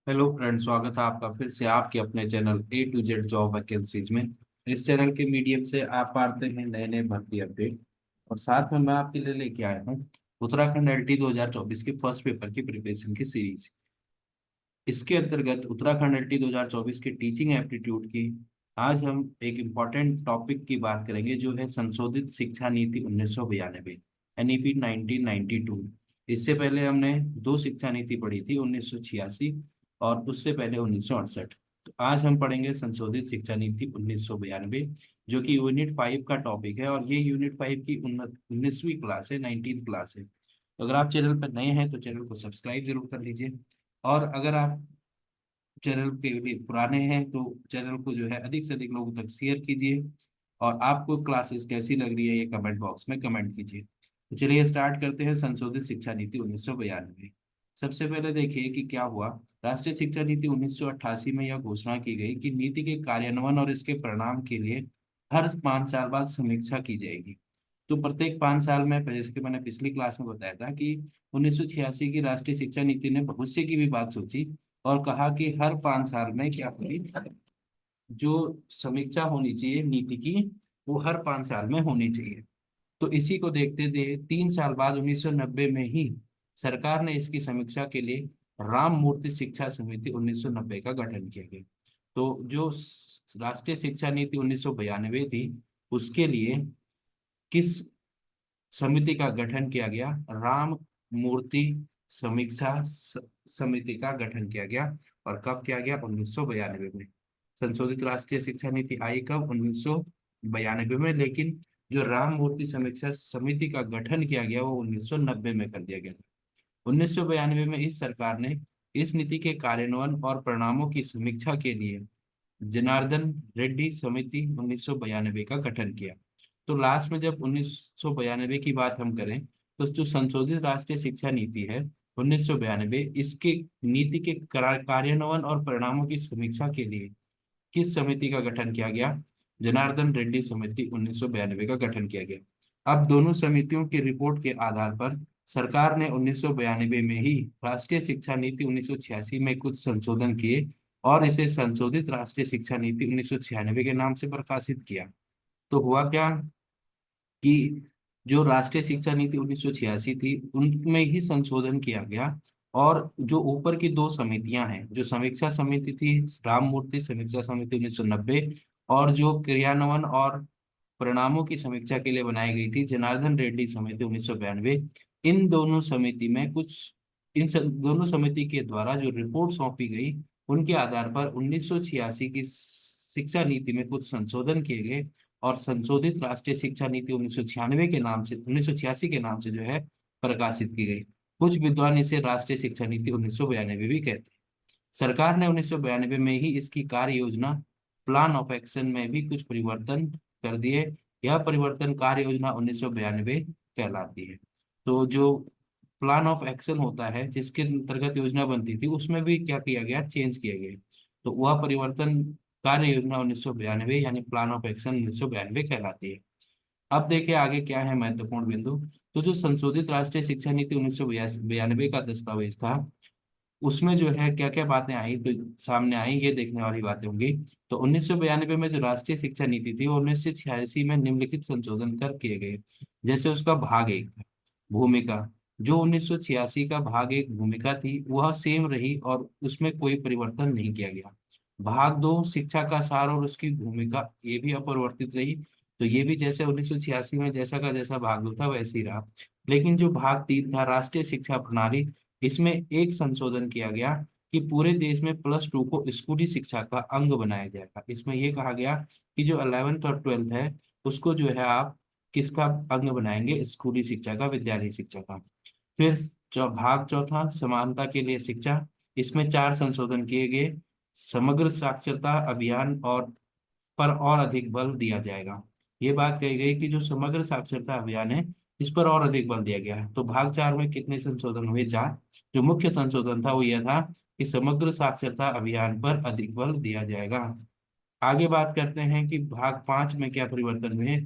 Hello friend, स्वागत है आपका फिर से आपके अपने channel A to Z job vacancies में। इस चैनल के मीडियम से आप पाते हैं नए नए भर्ती अपडेट। और साथ में मैं आपके लिए लेके आया हूँ उत्तराखंड LT 2024 के फर्स्ट पेपर की प्रिपरेशन की सीरीज। इसके अंतर्गत उत्तराखंड LT 2024 के टीचिंग एप्टीट्यूड की आज हम एक इम्पॉर्टेंट टॉपिक की बात करेंगे, जो है संशोधित शिक्षा नीति 1992 NEP 1992। इससे पहले हमने दो शिक्षा नीति पढ़ी थी, 1986 और उससे पहले 1968। तो आज हम पढ़ेंगे संशोधित शिक्षा नीति 1992, जो कि यूनिट 5 का टॉपिक है। और ये यूनिट 5 की 19वीं क्लास है, 19th क्लास है। तो अगर आप चैनल पर नए हैं तो चैनल को सब्सक्राइब जरूर कर लीजिए। और अगर आप चैनल के लिए पुराने हैं तो चैनल को जो है अधिक से अधिक लोगों तक शेयर कीजिए। और आपको क्लासेस कैसी लग रही है ये कमेंट बॉक्स में कमेंट कीजिए। तो चलिए स्टार्ट करते हैं संशोधित शिक्षा नीति 1992। सबसे पहले देखिए कि क्या हुआ। राष्ट्रीय शिक्षा नीति 1988 में यह घोषणा की गई कि नीति के कार्यान्वयन और इसके परिणाम के लिए हर 5 साल बाद समीक्षा की जाएगी। तो प्रत्येक 5 साल में, जैसे कि मैंने पिछली क्लास में बताया था कि 1986 की राष्ट्रीय शिक्षा नीति ने भविष्य की भी बात सोची और कहा कि हर 5 साल में क्या होगी, जो समीक्षा होनी चाहिए नीति की, वो हर 5 साल में होनी चाहिए। तो इसी को देखते हुए 3 साल बाद 1990 में ही सरकार ने इसकी समीक्षा के लिए राम मूर्ति शिक्षा समिति 1990 का गठन किया गया। तो जो राष्ट्रीय शिक्षा नीति 1992 थी, उसके लिए किस समिति का गठन किया गया? राम मूर्ति समीक्षा समिति का गठन किया गया। और कब किया गया? 1992 में। संशोधित राष्ट्रीय शिक्षा नीति आई कब? 1992 में। लेकिन जो राम मूर्ति समीक्षा समिति का गठन किया गया वो 1990 में कर दिया गया था। 1992 में इस सरकार ने इस नीति के कार्यान्वयन और परिणामों की समीक्षा के लिए जनार्दन रेड्डी समिति 1992 का गठन किया। तो लास्ट में जब 1992 की बात हम करें, तो जो संशोधित राष्ट्रीय शिक्षा नीति है 1992, इसके नीति के कार्यान्वयन और परिणामों की समीक्षा के लिए किस समिति का गठन किया गया? जनार्दन रेड्डी समिति 1992 का गठन किया गया। अब दोनों समितियों की रिपोर्ट के आधार पर सरकार ने 1992 में ही राष्ट्रीय शिक्षा नीति 1986 में कुछ संशोधन किए और इसे संशोधित राष्ट्रीय शिक्षा नीति 1996 के नाम से प्रकाशित किया। तो हुआ क्या कि जो राष्ट्रीय शिक्षा नीति 1986 थी उनमें ही संशोधन किया गया। और जो ऊपर की दो समितियां हैं, जो समीक्षा समिति थी राम मूर्ति समीक्षा समिति 1990, और जो क्रियान्वयन और परिणामों की समीक्षा के लिए बनाई गई थी जनार्दन रेड्डी समिति 1992, इन दोनों समिति में कुछ दोनों समिति के द्वारा जो रिपोर्ट सौंपी गई, उनके आधार पर 1986 की शिक्षा नीति में कुछ संशोधन किए गए और संशोधित राष्ट्रीय शिक्षा नीति 1996 के नाम से, 1986 के नाम से जो है प्रकाशित की गई। कुछ विद्वान इसे राष्ट्रीय शिक्षा नीति 1992 भी कहते हैं। सरकार ने 1992 में ही इसकी कार्य योजना प्लान ऑफ एक्शन में भी कुछ परिवर्तन कर दिए। यह परिवर्तन कार्य योजना 1992 कहलाती है। तो जो प्लान ऑफ एक्शन होता है जिसके अंतर्गत योजना बनती थी, उसमें भी क्या किया गया? चेंज किया गया। तो वह परिवर्तन कार्य योजना 1992 यानी प्लान ऑफ एक्शन 1992 कहलाती है। अब देखिए आगे क्या है महत्वपूर्ण बिंदु। तो जो संशोधित राष्ट्रीय शिक्षा नीति 1992 का दस्तावेज था, उसमें जो है क्या क्या बातें आई, तो सामने आई, ये देखने वाली बातें होंगी। तो 1992 में जो राष्ट्रीय शिक्षा नीति थी वो 1986 में निम्नलिखित संशोधन कर किए गए। जैसे उसका भाग 1 था, भूमिका। जो 1986 का भाग 1 भूमिका थी वह सेम रही और उसमें कोई परिवर्तन नहीं किया गया। भाग 2 शिक्षा का सार और उसकी भूमिका, ये भी अपरिवर्तित रही। तो ये भी जैसे 1986 में जैसा का जैसा भाग 2 था वैसे ही रहा। लेकिन जो भाग 3 था राष्ट्रीय शिक्षा प्रणाली, इसमें एक संशोधन किया गया कि पूरे देश में +2 को स्कूली शिक्षा का अंग बनाया जाएगा। इसमें यह कहा गया कि जो 11th और 12th है उसको जो है आप किसका अंग बनाएंगे? स्कूली शिक्षा का, विद्यालय शिक्षा का। फिर भाग चौथा समानता के लिए शिक्षा, इसमें 4 संशोधन किए गए। समग्र साक्षरता अभियान और अधिक बल दिया जाएगा। ये बात कही गई कि जो समग्र साक्षरता अभियान है इस पर और अधिक बल दिया गया है। तो भाग 4 में कितने संशोधन हुए? 4। जो मुख्य संशोधन था वो यह था कि समग्र साक्षरता अभियान पर अधिक बल दिया जाएगा। आगे बात करते हैं कि भाग 5 में क्या परिवर्तन हुए।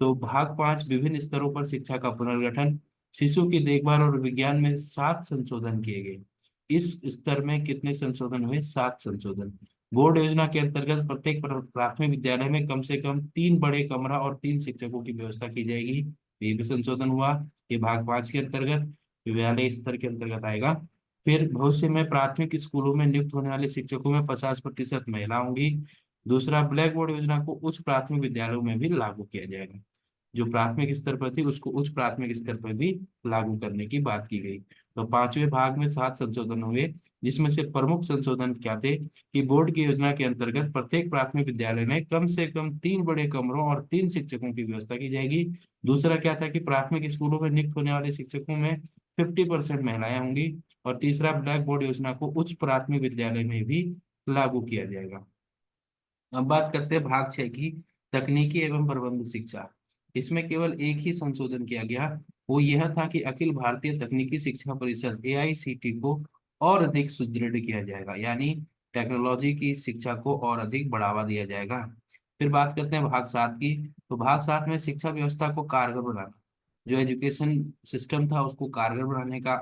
तो भाग 5 विभिन्न स्तरों पर शिक्षा का पुनर्गठन, शिशु की देखभाल और विज्ञान में 7 संशोधन किए गए। इस स्तर में कितने संशोधन हुए? 7 संशोधन। बोर्ड योजना के अंतर्गत प्रत्येक प्राथमिक विद्यालय में कम से कम 3 बड़े कमरा और 3 शिक्षकों की व्यवस्था की जाएगी। ये भी संशोधन हुआ। ये भाग 5 के अंतर्गत विद्यालय स्तर के अंतर्गत आएगा। फिर भविष्य में प्राथमिक स्कूलों में नियुक्त होने वाले शिक्षकों में 50% महिला होंगी। दूसरा, ब्लैक बोर्ड योजना को उच्च प्राथमिक विद्यालयों में भी लागू किया जाएगा। जो प्राथमिक स्तर पर थी उसको उच्च प्राथमिक स्तर पर भी लागू करने की बात की गई। तो पांचवें भाग में 7 संशोधन हुए, जिसमें से प्रमुख संशोधन क्या थे कि बोर्ड की योजना के अंतर्गत प्रत्येक प्राथमिक विद्यालय में कम से कम 3 बड़े कमरों और 3 शिक्षकों की व्यवस्था की जाएगी। दूसरा क्या था कि प्राथमिक स्कूलों में नियुक्त होने वाले शिक्षकों में 50% महिलाएं होंगी। और तीसरा, ब्लैक बोर्ड योजना को उच्च प्राथमिक विद्यालय में भी लागू किया जाएगा। अब बात करते हैं भाग 6 की, तकनीकी एवं प्रबंध शिक्षा। इसमें केवल एक ही संशोधन किया गया, वो यह था कि अखिल भारतीय तकनीकी शिक्षा परिषद एआईसीटी को और अधिक सुदृढ़ किया जाएगा, यानी टेक्नोलॉजी की शिक्षा को और अधिक बढ़ावा दिया जाएगा। फिर बात करते हैं भाग 7 की। तो भाग 7 में शिक्षा व्यवस्था को कारगर बनाना, जो एजुकेशन सिस्टम था उसको कारगर बनाने का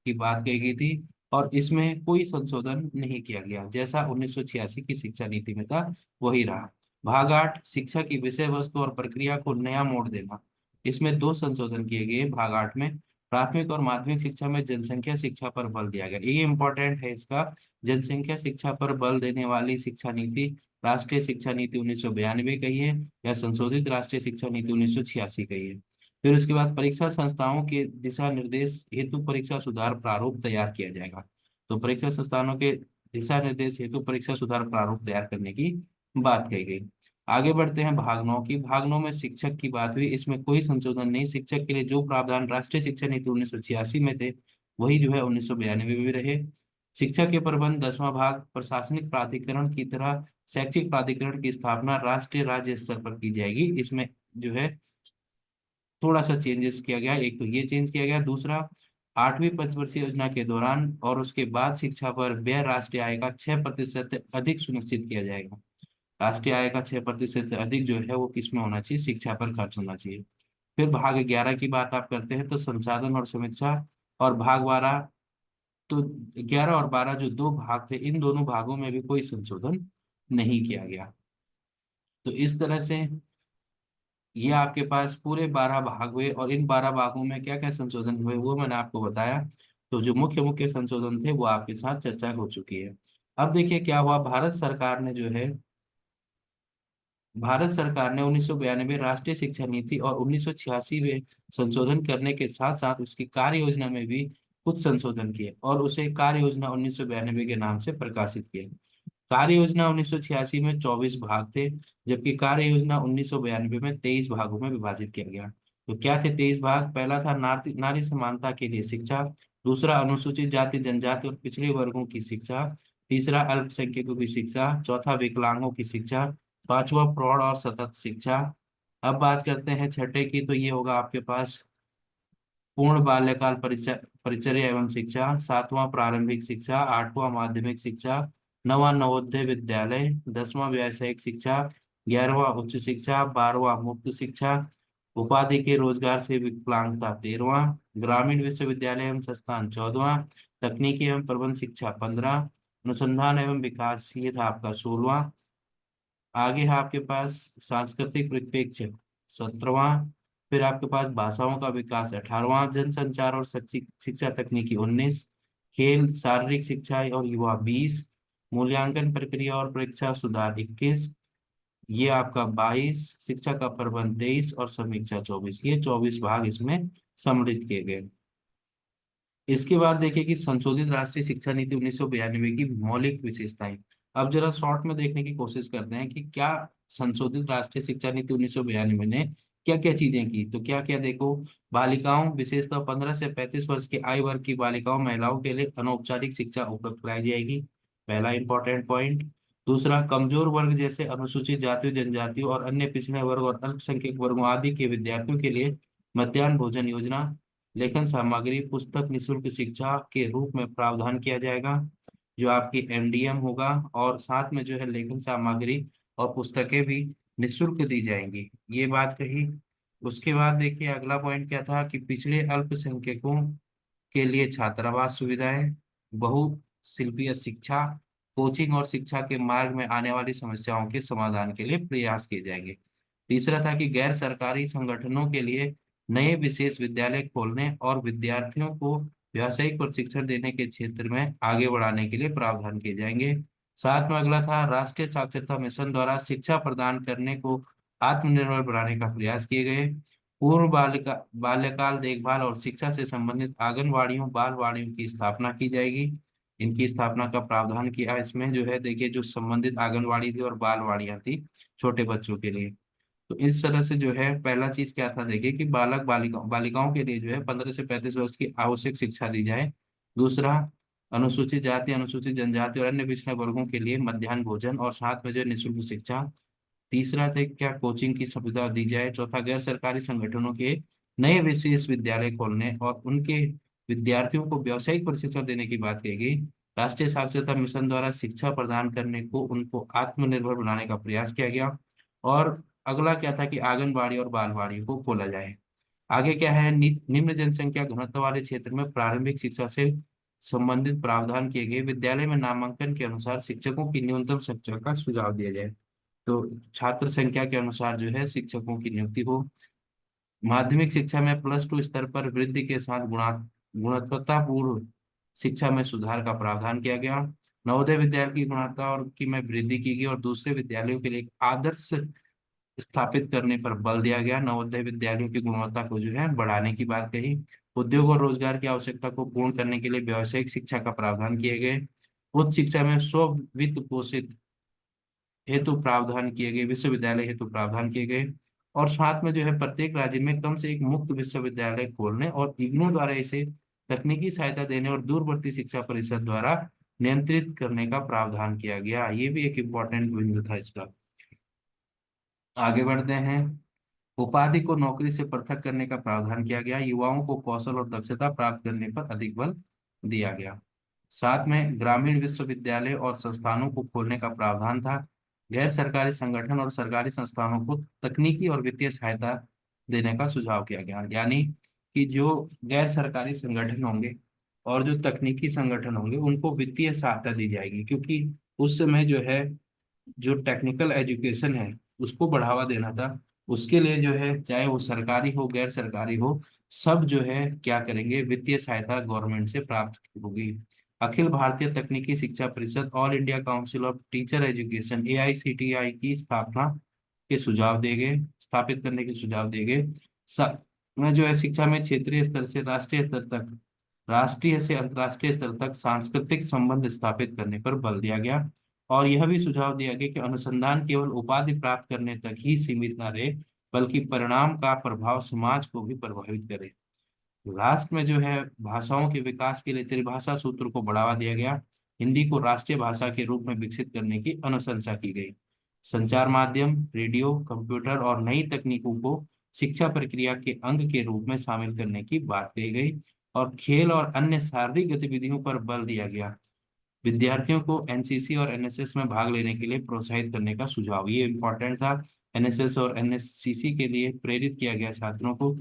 की बात कही गई थी। और इसमें कोई संशोधन नहीं किया गया, जैसा 1986 की शिक्षा नीति में था वही रहा। भाग 8, शिक्षा की विषय वस्तु और प्रक्रिया को नया मोड़ देना। इसमें 2 संशोधन किए गए भाग 8 में। प्राथमिक और माध्यमिक शिक्षा में जनसंख्या शिक्षा पर बल दिया गया, ये इंपॉर्टेंट है इसका। जनसंख्या शिक्षा पर बल देने वाली शिक्षा नीति राष्ट्रीय शिक्षा नीति 1992 कही है, या संशोधित राष्ट्रीय शिक्षा नीति 1986 कही है। फिर उसके बाद परीक्षा संस्थाओं के दिशा निर्देश हेतु परीक्षा सुधार प्रारूप तैयार किया जाएगा। तो परीक्षा संस्थानों के दिशा निर्देश हेतु परीक्षा सुधार प्रारूप तैयार करने की बात कही गई। आगे बढ़ते हैं भाग 9 की। भाग 9 में शिक्षक की बात हुई, इसमें कोई संशोधन नहीं। शिक्षक के लिए जो प्रावधान राष्ट्रीय शिक्षा नीति 1986 में थे वही जो है 1992 में भी रहे। शिक्षा के प्रबंध 10वां भाग, प्रशासनिक प्राधिकरण की तरह शैक्षिक प्राधिकरण की स्थापना राष्ट्रीय राज्य स्तर पर की जाएगी। इसमें जो है थोड़ा सा चेंजेस किया गया, एक तो ये चेंज किया गया। दूसरा, 8वीं पंचवर्षीय योजना के दौरान और उसके बाद शिक्षा पर व्यय राष्ट्रीय आय का 6% अधिक सुनिश्चित किया जाएगा। राष्ट्रीय आय का 6% अधिक जो है वो किस में होना चाहिए? शिक्षा पर खर्च होना चाहिए। फिर भाग 11 की बात आप करते हैं तो संसाधन और समीक्षा। और भाग 12, तो 11 और 12 जो 2 भाग थे, इन दोनों भागों में भी कोई संशोधन नहीं किया गया। तो इस तरह से ये आपके पास पूरे 12 भाग हुए, और इन 12 भागों में क्या क्या संशोधन हुए वो मैंने आपको बताया। तो जो मुख्य मुख्य संशोधन थे वो आपके साथ चर्चा हो चुकी है। अब देखिए क्या हुआ, भारत सरकार ने 1992 राष्ट्रीय शिक्षा नीति और 1986 में संशोधन करने के साथ साथ उसकी कार्य योजना में भी कुछ संशोधन किए, और उसे कार्य योजना 1992 के नाम से प्रकाशित किया। कार्य योजना 1986 में 24 भाग थे, जबकि कार्य योजना 1992 में 23 भागों में विभाजित किया गया। तो क्या थे 23 भाग? पहला था नारी नारी समानता के लिए शिक्षा। दूसरा, अनुसूचित जाति जनजाति और पिछड़े वर्गों की शिक्षा। तीसरा, अल्पसंख्यकों की शिक्षा। चौथा, विकलांगों की शिक्षा। पांचवा, प्रौढ़ और सतत शिक्षा। अब बात करते हैं छठे की, तो ये होगा आपके पास पूर्ण बाल्यकाल परिचर्या एवं शिक्षा। सातवां, प्रारंभिक शिक्षा। आठवां, माध्यमिक शिक्षा। नवां, नवोदय विद्यालय। 10वां, व्यावसायिक शिक्षा। 11वां, उच्च शिक्षा। 12वां, मुक्त शिक्षा। उपाधि के रोजगार से विकलांगता 13वां। ग्रामीण विश्वविद्यालय एवं संस्थान 14वां। तकनीकी एवं प्रबंध शिक्षा 15। अनुसंधान एवं विकास ये था आपका 16वां। आगे है आपके पास सांस्कृतिक परिप्रेक्ष्य 17वां। फिर आपके पास भाषाओं का विकास 18वां। जनसंचार और शिक्षा तकनीकी 19। खेल शारीरिक शिक्षा और युवा 20। मूल्यांकन प्रक्रिया और परीक्षा सुधार 21। ये आपका 22। शिक्षा का प्रबंध 23 और समीक्षा 24। ये 24 भाग इसमें सम्मिलित किए गए। इसके बाद देखिए कि संशोधित राष्ट्रीय शिक्षा नीति 1992 की मौलिक विशेषताएं। अब जरा शॉर्ट में देखने की कोशिश करते हैं कि क्या संशोधित राष्ट्रीय शिक्षा नीति 1992 ने क्या क्या चीजें की। तो क्या क्या देखो, बालिकाओं विशेषतः 15 से 35 वर्ष के आयु वर्ग की बालिकाओं महिलाओं के लिए अनौपचारिक शिक्षा उपलब्ध कराई जाएगी, पहला इंपॉर्टेंट पॉइंट। दूसरा, कमजोर वर्ग जैसे अनुसूचित जातियों जनजातियों और अन्य पिछड़े वर्ग और अल्पसंख्यक वर्गों आदि के विद्यार्थियों के लिए मध्याह्न भोजन योजना, लेखन सामग्री, पुस्तक निशुल्क शिक्षा के रूप में प्रावधान किया जाएगा, जो आपकी एमडीएम होगा। और साथ में जो है लेखन सामग्री और पुस्तकें भी निशुल्क दी जाएंगी, ये बात कही। उसके बाद देखिए अगला पॉइंट क्या था कि पिछड़े अल्पसंख्यकों के लिए छात्रावास सुविधाएं, बहुशिल्पीय शिक्षा, कोचिंग और शिक्षा के मार्ग में आने वाली समस्याओं के समाधान के लिए प्रयास किए जाएंगे। तीसरा था कि गैर सरकारी संगठनों के लिए नए विशेष विद्यालय खोलने और विद्यार्थियों को व्यावसायिक प्रशिक्षण देने के क्षेत्र में आगे बढ़ाने के लिए प्रावधान किए जाएंगे। साथ में अगला था राष्ट्रीय साक्षरता मिशन द्वारा शिक्षा प्रदान करने को आत्मनिर्भर बनाने का प्रयास किए गए। पूर्व बाल्यकाल देखभाल और शिक्षा से संबंधित आंगनवाड़ियों बालवाड़ियों की स्थापना की जाएगी। इनकी स्थापना का प्रावधान किया इसमें जो है, देखिए जो संबंधित आंगनवाड़ी थी और बालवाड़ियां थी छोटे बच्चों के लिए। तो इस तरह से जो है पहला चीज क्या था, देखिए कि बालिकाओं के लिए जो है 15 से 35 वर्ष की आवश्यक शिक्षा दी जाए। दूसरा, अनुसूचित जाति अनुसूचित जनजाति और अन्य पिछड़े वर्गों के लिए मध्याह्न भोजन और साथ में जो है निःशुल्क शिक्षा। तीसरा थे क्या, कोचिंग की सुविधा दी जाए। चौथा, गैर सरकारी संगठनों के नए विशेष विद्यालय खोलने और उनके विद्यार्थियों को व्यावसायिक प्रशिक्षण देने की बात कही गई। राष्ट्रीय साक्षरता मिशन द्वारा शिक्षा प्रदान करने को उनको आत्मनिर्भर बनाने का प्रयास किया गया। और अगला क्या था कि आंगनबाड़ी और बालवाड़ी को खोला जाए। आगे क्या है, निम्न जनसंख्या घनत्व वाले क्षेत्र में प्रारंभिक शिक्षा से संबंधित प्रावधान किए गए विद्यालय में नामांकन के अनुसार शिक्षकों की न्यूनतम संख्या का सुझाव दिया जाए। तो छात्र संख्या के अनुसार जो है शिक्षकों की नियुक्ति हो। माध्यमिक शिक्षा में +2 स्तर पर वृद्धि के साथ गुणवत्तापूर्ण शिक्षा में सुधार का प्रावधान किया गया। नवोदय विद्यालय की गुणवत्ता और की में वृद्धि की गई और दूसरे विद्यालयों के लिए एक आदर्श स्थापित करने पर बल दिया गया। नवोदय विद्यालयों की गुणवत्ता को जो है बढ़ाने की बात कही। उद्योग और रोजगार की आवश्यकता को पूर्ण करने के लिए व्यावसायिक शिक्षा का प्रावधान किए गए। उच्च शिक्षा में स्व वित्त पोषित हेतु प्रावधान किए गए, विश्वविद्यालय हेतु प्रावधान किए गए। और साथ में जो है प्रत्येक राज्य में कम से एक मुक्त विश्वविद्यालय खोलने और इग्नू द्वारा इसे तकनीकी सहायता देने और दूरवर्ती शिक्षा परिषद द्वारा नियंत्रित करने का प्रावधान किया गया। ये भी एक इम्पोर्टेंट बिंदु था इसका। आगे बढ़ते हैं। उपाधि को नौकरी से पृथक करने का प्रावधान किया गया। युवाओं को कौशल और दक्षता प्राप्त करने पर अधिक बल दिया गया। साथ में ग्रामीण विश्वविद्यालय और संस्थानों को खोलने का प्रावधान था। गैर सरकारी संगठन और सरकारी संस्थानों को तकनीकी और वित्तीय सहायता देने का सुझाव किया गया। यानी कि जो गैर सरकारी संगठन होंगे और जो तकनीकी संगठन होंगे उनको वित्तीय सहायता दी जाएगी, क्योंकि उस समय जो है जो टेक्निकल एजुकेशन है उसको बढ़ावा देना था। उसके लिए जो है चाहे वो सरकारी हो गैर सरकारी हो, सब जो है क्या करेंगे, वित्तीय सहायता गवर्नमेंट से प्राप्त होगी। अखिल भारतीय तकनीकी शिक्षा परिषद all India council of teacher education AICTI की स्थापना के सुझाव दिए गए, स्थापित करने के सुझाव दिए गए। में जो है शिक्षा में क्षेत्रीय स्तर से राष्ट्रीय स्तर तक, राष्ट्रीय से अंतर्राष्ट्रीय स्तर तक सांस्कृतिक संबंध स्थापित करने पर बल दिया गया। और यह भी सुझाव दिया गया कि अनुसंधान केवल उपाधि प्राप्त करने तक ही सीमित न रहे, बल्कि परिणाम का प्रभाव समाज को भी प्रभावित करे। राष्ट्र में जो है भाषाओं के विकास के लिए त्रिभाषा सूत्र को बढ़ावा दिया गया। हिंदी को राष्ट्रीय भाषा के रूप में विकसित करने की अनुशंसा की गई। संचार माध्यम, रेडियो, कंप्यूटर और नई तकनीकों को शिक्षा प्रक्रिया के अंग के रूप में शामिल करने की बात कही गई। और खेल और अन्य शारीरिक गतिविधियों पर बल दिया गया। विद्यार्थियों को NCC और NSS में भाग लेने के लिए प्रोत्साहित करने का सुझाव, ये इम्पोर्टेंट था। NSS और NSCC के लिए प्रेरित किया गया छात्रों को।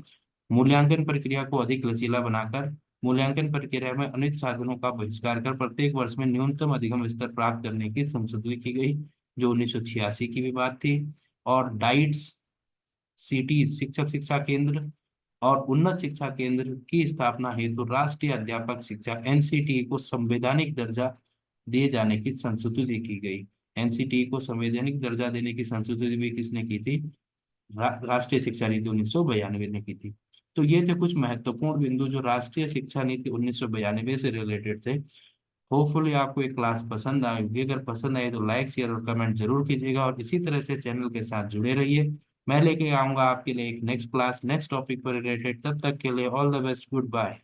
मूल्यांकन प्रक्रिया को अधिक लचीला बनाकर मूल्यांकन प्रक्रिया में अनुचित साधनों का बहिष्कार कर प्रत्येक वर्ष में न्यूनतम अधिगम स्तर प्राप्त करने की संशोधन की गई, जो 1986 की भी बात थी। और डाइट्स, सिटी शिक्षक शिक्षा केंद्र और उन्नत शिक्षा केंद्र की स्थापना हेतु राष्ट्रीय अध्यापक शिक्षा NCTE को संवैधानिक दर्जा दिए जाने की संशोधित की गई। NCTE को संवैधानिक दर्जा देने की संशोधित भी किसने की थी? राष्ट्रीय शिक्षा नीति 1992 ने की थी। तो ये थे कुछ महत्वपूर्ण बिंदु जो राष्ट्रीय शिक्षा नीति 1992 से रिलेटेड थे। होपफुली आपको एक क्लास पसंद आएगी। अगर पसंद आए तो लाइक शेयर और कमेंट जरूर कीजिएगा और इसी तरह से चैनल के साथ जुड़े रहिए। मैं लेके आऊंगा आपके लिए एक नेक्स्ट क्लास नेक्स्ट टॉपिक पर रिलेटेड। तब तक के लिए all the best, good bye.